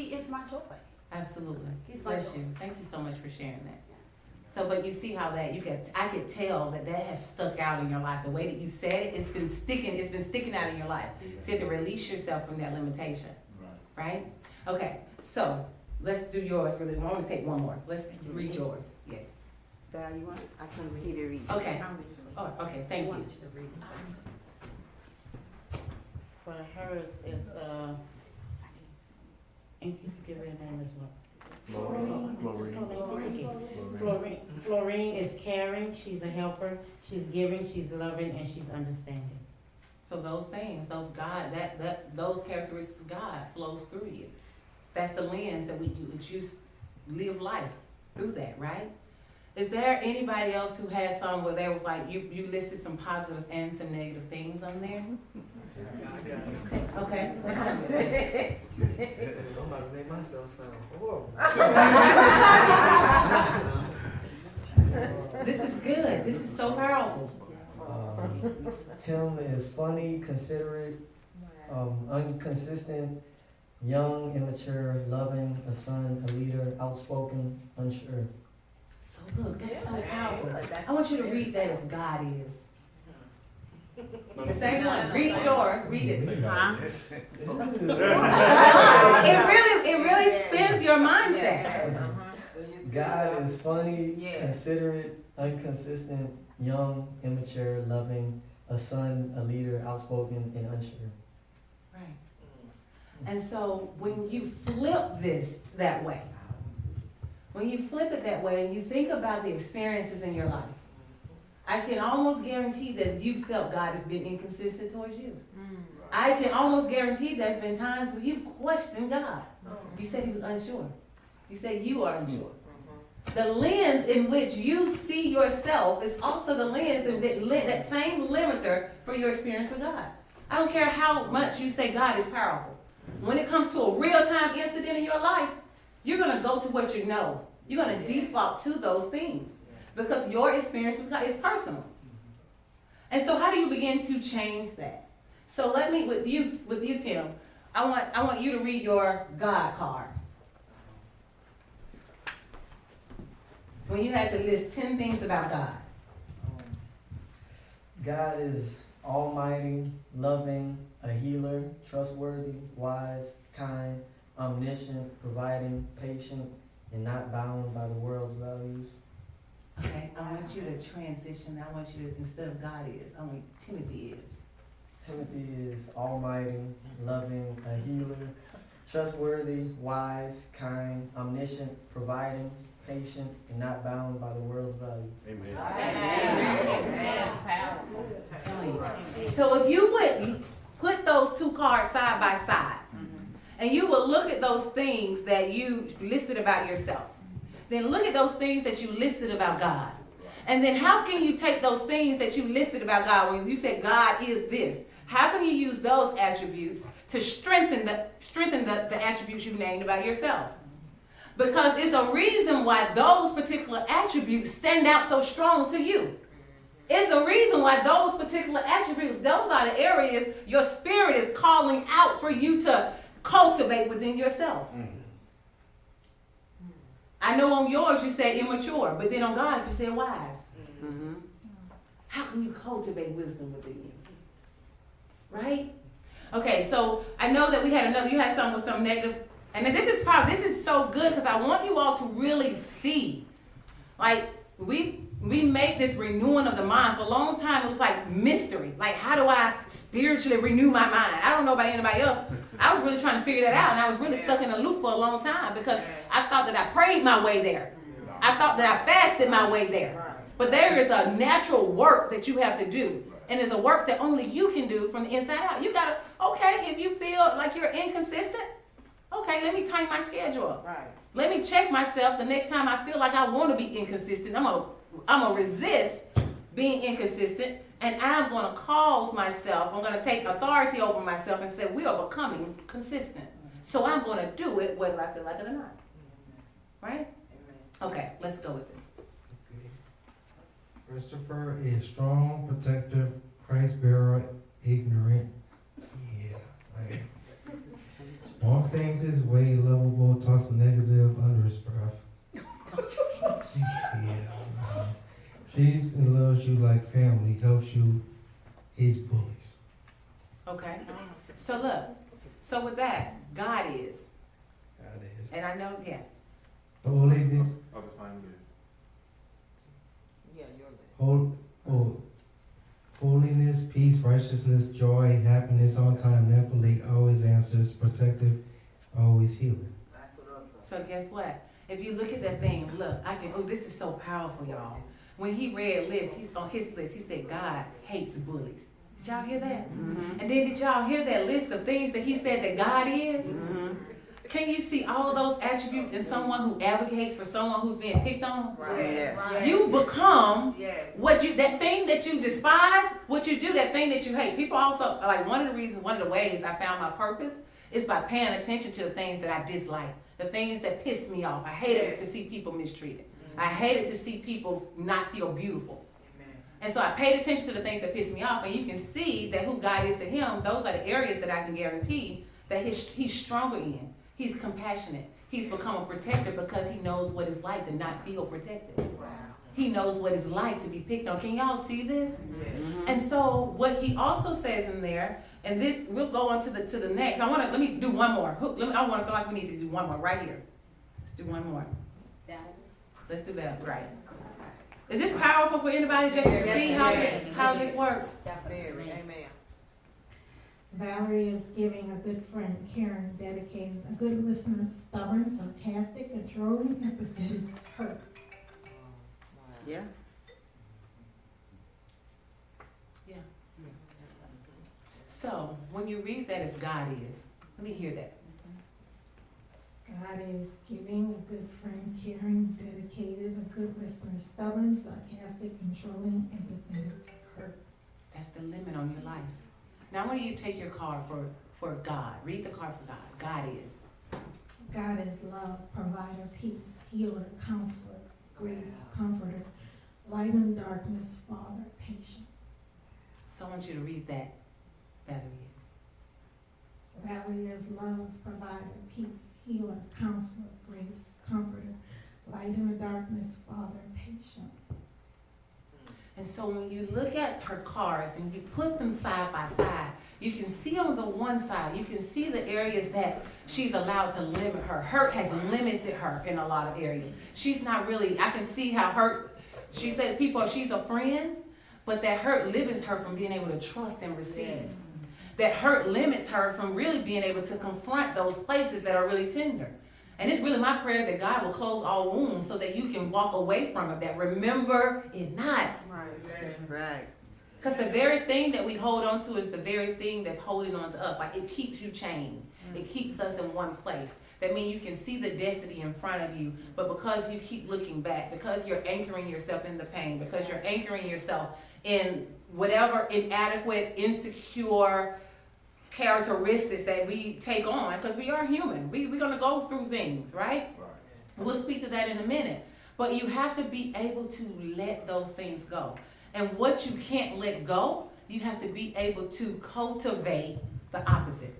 He is my joy. Absolutely. He's my Bless joy. you. Thank you so much for sharing that. So, but you see how that I could tell that has stuck out in your life. The way that you said it, it's been sticking out in your life. So you have to release yourself from that limitation. Right? Okay, so let's do yours really. I want to take one more. Let's read yours. Yes. Val, you want? I can't see the read. Okay. Oh, okay, thank you. For hers is, and you give her a name as well. Florine is caring, she's a helper, she's giving, she's loving, and she's understanding. So those things, those characteristics of God flows through you. That's the lens that you live life through that, right? Is there anybody else who has some where there was like you listed some positive and some negative things on there? Okay. I'm about to make myself sound horrible. This is good. This is so powerful. Tim is funny, considerate, inconsistent, young, immature, loving, a son, a leader, outspoken, unsure. So look, that's so powerful. I want you to read that as God is. The same one. Read yours. Read it. It really spins your mindset. God is funny, considerate, inconsistent, young, immature, loving, a son, a leader, outspoken, and unsure. Right. And so when you flip this that way, when you flip it that way and you think about the experiences in your life, I can almost guarantee that you felt God has been inconsistent towards you. I can almost guarantee there's been times where you've questioned God. You said he was unsure. You said you are unsure. The lens in which you see yourself is also the lens, that same limiter for your experience with God. I don't care how much you say God is powerful. When it comes to a real-time incident in your life, you're going to go to what you know. You're going to default to those things because your experience with God is personal. And so how do you begin to change that? So let me, with you, Tim, I want you to read your God card. When you had to list 10 things about God. God is almighty, loving, a healer, trustworthy, wise, kind, omniscient, providing, patient, and not bound by the world's values. Okay, I want you to transition. I want you to, instead of God is, I want Timothy is. Timothy is almighty, loving, a healer, trustworthy, wise, kind, omniscient, providing, patient, and not bound by the world's values. Amen. I'm telling you. So if you would put those two cards side by side, and you will look at those things that you listed about yourself, then look at those things that you listed about God. And then how can you take those things that you listed about God, when you said God is this, how can you use those attributes to strengthen the attributes you've named about yourself? Because it's a reason why those particular attributes stand out so strong to you. It's a reason why those particular attributes, those are the areas your spirit is calling out for you to cultivate within yourself. I know on yours you said immature, but then on God's you said wise. How can you cultivate wisdom within you? Right? Okay, so I know that you had some with some negative, and this is so good because I want you all to really see. Like we make this renewing of the mind for a long time. It was like mystery. Like, how do I spiritually renew my mind? I don't know about anybody else. I was really trying to figure that out, and I was really stuck in a loop for a long time because I thought that I prayed my way there. I thought that I fasted my way there. But there is a natural work that you have to do. And it's a work that only you can do from the inside out. You gotta, if you feel like you're inconsistent, let me tighten my schedule up. Right. Let me check myself the next time I feel like I want to be inconsistent. I'm gonna resist being inconsistent, and I'm gonna cause myself, I'm gonna take authority over myself and say, we are becoming consistent. So I'm gonna do it whether I feel like it or not. Right? Okay, let's go with this. Christopher is strong, protective, Christ bearer, ignorant. Yeah. Walks things his way, lovable, toss negative under his breath. Treats and loves you like family, helps you, his bullies. Okay? So look, so with that, God is, God is. and I know, yeah, Holiness, Of the same list. Yeah, you're good. holiness, peace, righteousness, joy, happiness, on time, never late, always answers, protective, always healing. so guess what? If you look at that thing, look, this is so powerful, y'all. When he read on his list, he said, God hates bullies. Did y'all hear that? And then did y'all hear that list of things that he said that God is? Can you see all those attributes in someone who advocates for someone who's being picked on? Yeah. You become that thing that you despise, what you do, that thing that you hate. People also, like one of the ways I found my purpose is by paying attention to the things that I dislike, the things that piss me off. I hated to see people mistreated. I hated to see people not feel beautiful. And so I paid attention to the things that pissed me off, and you can see that who God is to him, those are the areas that I can guarantee that he's stronger in. He's compassionate. He's become a protector because he knows what it's like to not feel protected. Wow. He knows what it's like to be picked on. Can y'all see this? And so what he also says in there, and this we'll go on to the next. Let me do one more. I want to feel like we need to do one more right here. Let's do one more. Let's do that. Right. Is this powerful for anybody just to see how this works? Very. Amen. Valerie is giving, a good friend, caring, dedicated, a good listener, stubborn, sarcastic, controlling, empathetic, hurt. Yeah. So when you read that as God is, let me hear that. God is giving, a good friend, caring, dedicated, a good listener, stubborn, sarcastic, controlling, empathetic, hurt. That's the limit on your life. Now I want you to take your card for God. Read the card for God. God is. God is love, provider, peace, healer, counselor, grace, comforter, light in darkness, father, patient. So I want you to read that. Valerie is. Valerie is love, provider, peace, healer, counselor, grace, comforter, light in the darkness, father, patient. And so when you look at her cards and you put them side by side, you can see on the one side, you can see the areas that she's allowed to limit her. Hurt has limited her in a lot of areas. She's not really, I can see how hurt, she said she's a friend, but that hurt limits her from being able to trust and receive. That hurt limits her from really being able to confront those places that are really tender. And it's really my prayer that God will close all wounds so that you can walk away from it, that remember it not. Right. Because the very thing that we hold on to is the very thing that's holding on to us. Like it keeps you chained. It keeps us in one place. That means you can see the destiny in front of you, but because you keep looking back, because you're anchoring yourself in the pain, because you're anchoring yourself in whatever inadequate, insecure characteristics that we take on, because we are human. We're going to go through things, right? We'll speak to that in a minute. But you have to be able to let those things go. And what you can't let go, you have to be able to cultivate the opposite.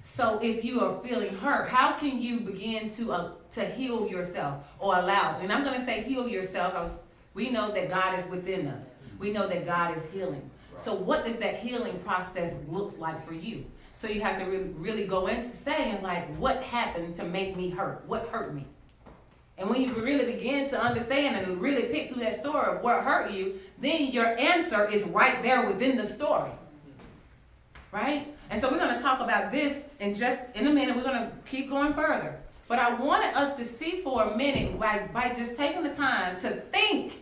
So if you are feeling hurt, how can you begin to heal yourself or allow? And I'm going to say heal yourself. We know that God is within us. We know that God is healing. So what does that healing process look like for you? So you have to really go into saying, like, what happened to make me hurt? What hurt me? And when you really begin to understand and really pick through that story of what hurt you, then your answer is right there within the story. Right? And so we're going to talk about this in a minute. We're going to keep going further. But I wanted us to see for a minute by just taking the time to think.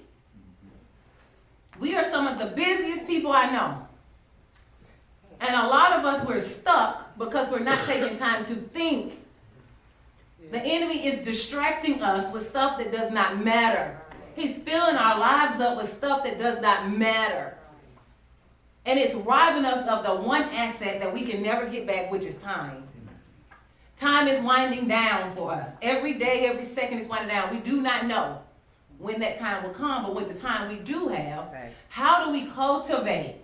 We are some of the busiest people I know. And a lot of us, we're stuck because we're not taking time to think. The enemy is distracting us with stuff that does not matter. He's filling our lives up with stuff that does not matter. And it's robbing us of the one asset that we can never get back, which is time. Time is winding down for us. Every day, every second is winding down. We do not know when that time will come, but with the time we do have, how do we cultivate?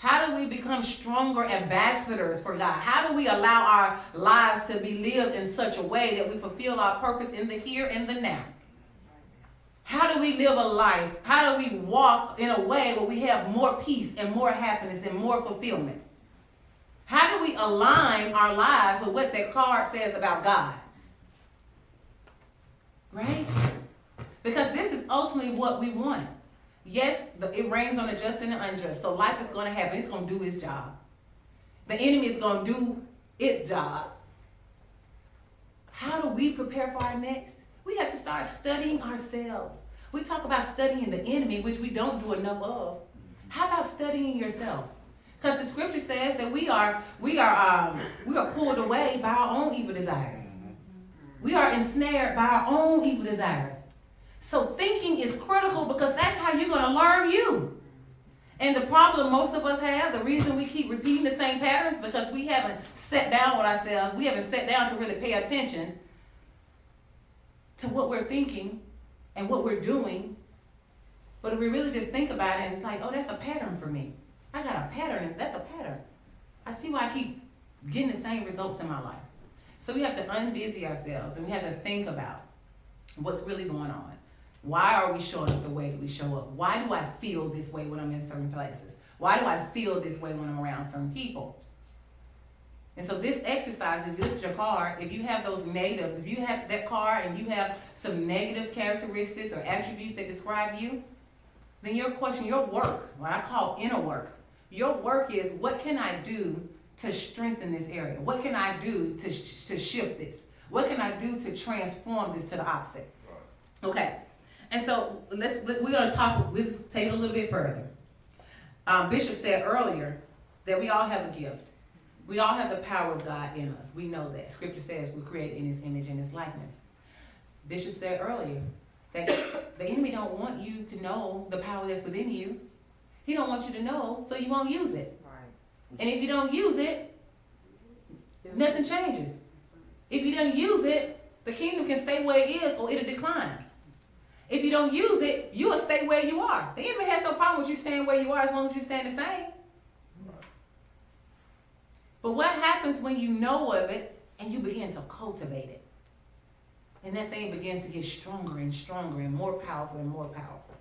How do we become stronger ambassadors for God? How do we allow our lives to be lived in such a way that we fulfill our purpose in the here and the now? How do we live a life? How do we walk in a way where we have more peace and more happiness and more fulfillment? How do we align our lives with what that card says about God? Right? Because this is ultimately what we want. Yes, it rains on the just and the unjust. So life is going to happen. It's going to do its job. The enemy is going to do its job. How do we prepare for our next? We have to start studying ourselves. We talk about studying the enemy, which we don't do enough of. How about studying yourself? Because the scripture says that we are pulled away by our own evil desires. We are ensnared by our own evil desires. So thinking is critical because that's how you're going to learn you. And the problem most of us have, the reason we keep repeating the same patterns, because we haven't sat down with ourselves. We haven't sat down to really pay attention to what we're thinking and what we're doing. But if we really just think about it, it's like, oh, that's a pattern for me. I got a pattern. That's a pattern. I see why I keep getting the same results in my life. So we have to unbusy ourselves and we have to think about what's really going on. Why are we showing up the way that we show up? Why do I feel this way when I'm in certain places? Why do I feel this way when I'm around certain people? And so this exercise, if you look at your card, if you have those negative, if you have that card and you have some negative characteristics or attributes that describe you, then your question, your work, what I call inner work, your work is, what can I do to strengthen this area? What can I do to shift this? What can I do to transform this to the opposite? Okay. And so we're going to talk, let's take it a little bit further. Bishop said earlier that we all have a gift. We all have the power of God in us. We know that. Scripture says we're created in his image and his likeness. Bishop said earlier that the enemy don't want you to know the power that's within you. He don't want you to know, so you won't use it. Right. And if you don't use it, nothing changes. If you don't use it, the kingdom can stay where it is or it'll decline. If you don't use it, you'll stay where you are. The enemy has no problem with you staying where you are as long as you stand the same. But what happens when you know of it and you begin to cultivate it? And that thing begins to get stronger and stronger and more powerful and more powerful.